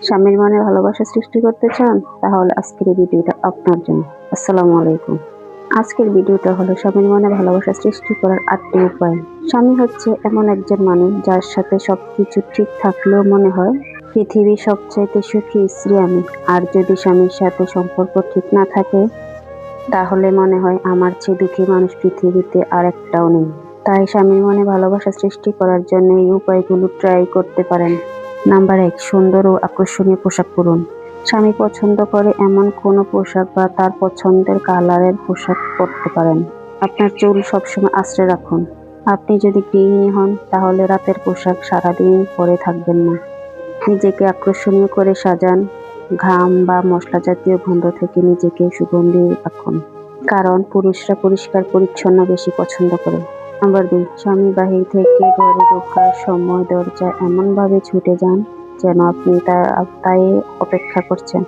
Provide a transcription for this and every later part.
স্বামীর মনে ভালোবাসা সৃষ্টি করতে চান? তাহলে আজকের এই ভিডিওটা আপনার জন্য। আসসালামু আলাইকুম। আজকের ভিডিওটা হলো স্বামীর মনে ভালোবাসা সৃষ্টি করার 8টি উপায়। স্বামী হচ্ছে এমন একজন মানুষ যার সাথে সবকিছু ঠিক থাকলেও মনে হয় পৃথিবীর সবচাইতে সুখী স্ত্রী আমি। আর যদি স্বামীর সাথে সম্পর্ক ঠিক না থাকে তাহলে মনে হয় আমার চেয়ে দুঃখী মানুষ পৃথিবীতে আর একটাও নেই। তাই স্বামীর মনে ভালোবাসা সৃষ্টি করার জন্য এই উপায়গুলো ট্রাই করতে পারেন। নাম্বার 1, সুন্দর ও আকর্ষণীয় পোশাক পরুন। স্বামী পছন্দ করে এমন কোনো পোশাক বা তার পছন্দের কালারের পোশাক পরতে পারেন। আপনার চুল সবসময় আঁচড়ে রাখুন। আপনি যদি গৃহিণী হন তাহলে রাতের পোশাক সারাদিন পরে থাকবেন না। নিজেকে আকর্ষণীয় করে সাজান। ঘাম বা মশলা জাতীয় গন্ধ থেকে নিজেকে সুগন্ধি রাখুন, কারণ পুরুষরা পরিষ্কার পরিচ্ছন্ন বেশি পছন্দ করে। নাম্বার 2, স্বামী বাহির থেকে ঘরে ঢোকার সময় দরজায় এমনভাবে ছুটে যান যেন আপনি তাই অপেক্ষা করছেন।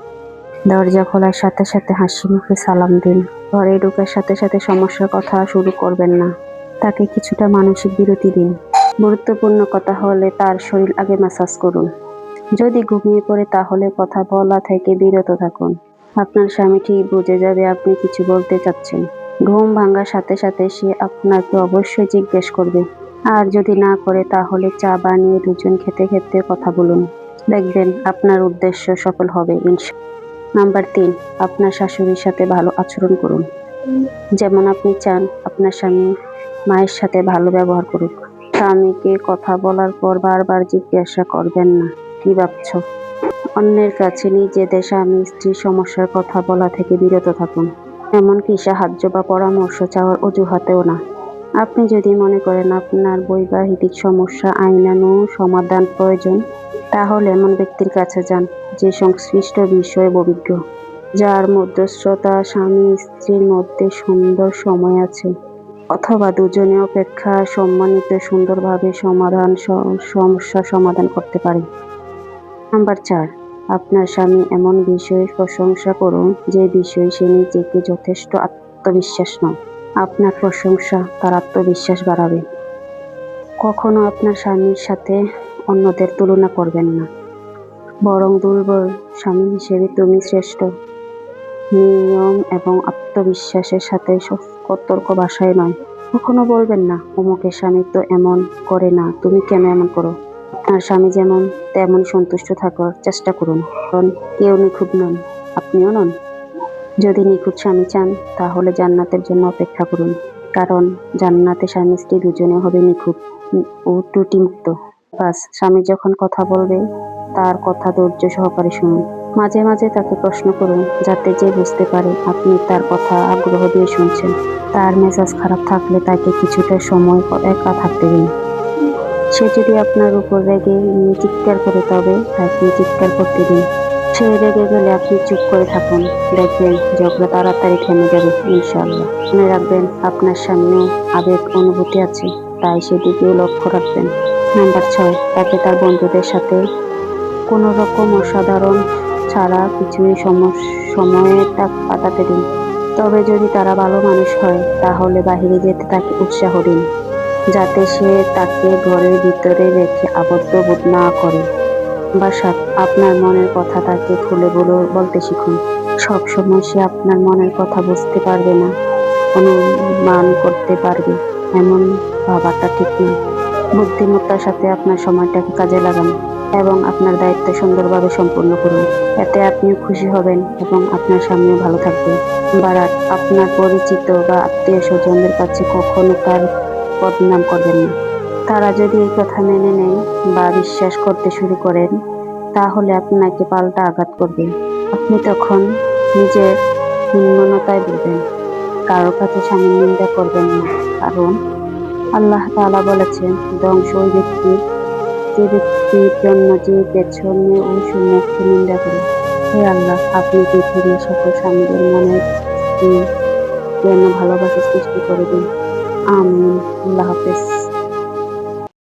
দরজা খোলার সাথে সাথে হাসি মুখে সালাম দিন। ঘরে ঢোকার সাথে সাথে সমস্যার কথা শুরু করবেন না। তাকে কিছুটা মানসিক বিরতি দিন। গুরুত্বপূর্ণ কথা হলে তার শরীর আগে ম্যাসাজ করুন। যদি ঘুমিয়ে পড়ে তাহলে কথা বলা থেকে বিরত থাকুন। আপনার স্বামী ঠিক বুঝে যাবে আপনি কিছু বলতে চাচ্ছেন। ঘুম ভাঙার সাথে সাথে সে আপনাকে অবশ্যই জিজ্ঞেস করবে। আর যদি না করে তাহলে চা বানিয়ে দুজন খেতে খেতে কথা বলুন। দেখবেন আপনার উদ্দেশ্য সফল হবে ইনশাআল্লাহ। নাম্বার 3, আপনার শাশুড়ির সাথে ভালো আচরণ করুন। যেমন আপনি চান আপনার স্বামী মায়ের সাথে ভালো ব্যবহার করুক। স্বামীকে কথা বলার পর বারবার জিজ্ঞাসা করবেন না, কি ভাবছো? অন্যের কাছে নিজেদের স্বামী স্ত্রীর সমস্যার কথা বলা থেকে বিরত থাকুন। এমনকি সাহায্য বা পরামর্শ চাওয়ার অজুহাতেও না। আপনি যদি মনে করেন আপনার বৈবাহিক সমস্যা আইনানু সমাধান প্রয়োজন, তাহলে এমন ব্যক্তির কাছে যান যে সংশ্লিষ্ট বিষয়ে অভিজ্ঞ, যার মধ্যস্থতা স্বামী স্ত্রীর মধ্যে সুন্দর সময় আছে, অথবা দুজনে অপেক্ষা সম্মানিত সুন্দরভাবে সমস্যা সমাধান করতে পারে। নাম্বার 4, আপনার স্বামী এমন বিষয়ে প্রশংসা করুন যে বিষয়ে সে নিজেকে যথেষ্ট আত্মবিশ্বাস নয়। আপনার প্রশংসা তার আত্মবিশ্বাস বাড়াবে। কখনো আপনার স্বামীর সাথে অন্যদের তুলনা করবেন না, বরং দুর্বল স্বামী হিসেবে তুমি শ্রেষ্ঠ নিয়ম এবং আত্মবিশ্বাসের সাথে সতর্ক ভাষায় নয়। কখনো বলবেন না, অমুকের স্বামী তো এমন করে না, তুমি কেন এমন করো? আপনার স্বামী যেমন তেমন সন্তুষ্ট থাকার চেষ্টা করুন, কারণ কেউ নিখুঁত নন, আপনিও নন। যদি নিখুঁত স্বামী চান তাহলে জান্নাতের জন্য অপেক্ষা করুন, কারণ জান্নাতে স্বামী স্ত্রী দুজনে হবে নিখুঁত ও ত্রুটিমুক্ত। বাস, স্বামী যখন কথা বলবে তার কথা ধৈর্য সহকারে শুনুন। মাঝে মাঝে তাকে প্রশ্ন করুন, যাতে যে বুঝতে পারে আপনি তার কথা আগ্রহ দিয়ে শুনছেন। তার মেজাজ খারাপ থাকলে তাকে কিছুটা সময় একা থাকতে দিন। সে যদি আপনার উপর রেগে চিৎকার করে তবে তাকে চিৎকার করতে দিন। সে রেগে গেলে আপনি চুপ করে থাকুন, দেখবেন ঝগড়া তাড়াতাড়ি থেমে যাবে ইনশাআল্লাহ। মনে রাখবেন আপনার সামনেও আবেগ অনুভূতি আছে, তাই সেদিকেও লক্ষ্য রাখবেন। নাম্বার 6, তাকে তার বন্ধুদের সাথে কোনো রকম অসাধারণ ছাড়া কিছুই সময়ে কাটাতে দিন। তবে যদি তারা ভালো মানুষ হয় তাহলে বাহিরে যেতে তাকে উৎসাহ দিন, যাতে সে তাকে ঘরের ভিতরে রেখে আবদ্ধ বোধ না করে। নাম্বার 7, আপনার মনের কথা তাকে খুলে বলতে শিখুন। সবসময় সে আপনার মনের কথা বুঝতে পারবে না, অনুমান করতে পারবে এমন ভাবাটা ঠিক না। বুদ্ধিমত্তার সাথে আপনার সময়টাকে কাজে লাগান এবং আপনার দায়িত্ব সুন্দরভাবে সম্পূর্ণ করুন। এতে আপনিও খুশি হবেন এবং আপনার স্বামীও ভালো থাকবে। নাম্বার 8, আপনার পরিচিত বা আত্মীয় স্বজনদের কাছে কখনো তার বদনাম করবেন না। তারা যদি এই কথা মেনে নেয় বা বিশ্বাস করতে শুরু করেন তাহলে আপনাকে পাল্টা আঘাত করবে। আপনি তখন নিজের হীনমন্যতায় ভুগবেন। কারোর কাছে স্বামীর নিন্দা করবেন না, কারণ আল্লাহ তাআলা বলেছেন, ধ্বংস ওই ব্যক্তির যে ব্যক্তির জন্য যে পেছনে ও সম্মুখে নিন্দা করে। হে আল্লাহ, আপনি পৃথিবীর সকল স্বামীদের মনের যেন ভালোবাসা সৃষ্টি করে দিন। আমিন। আল্লাহ হাফেজ।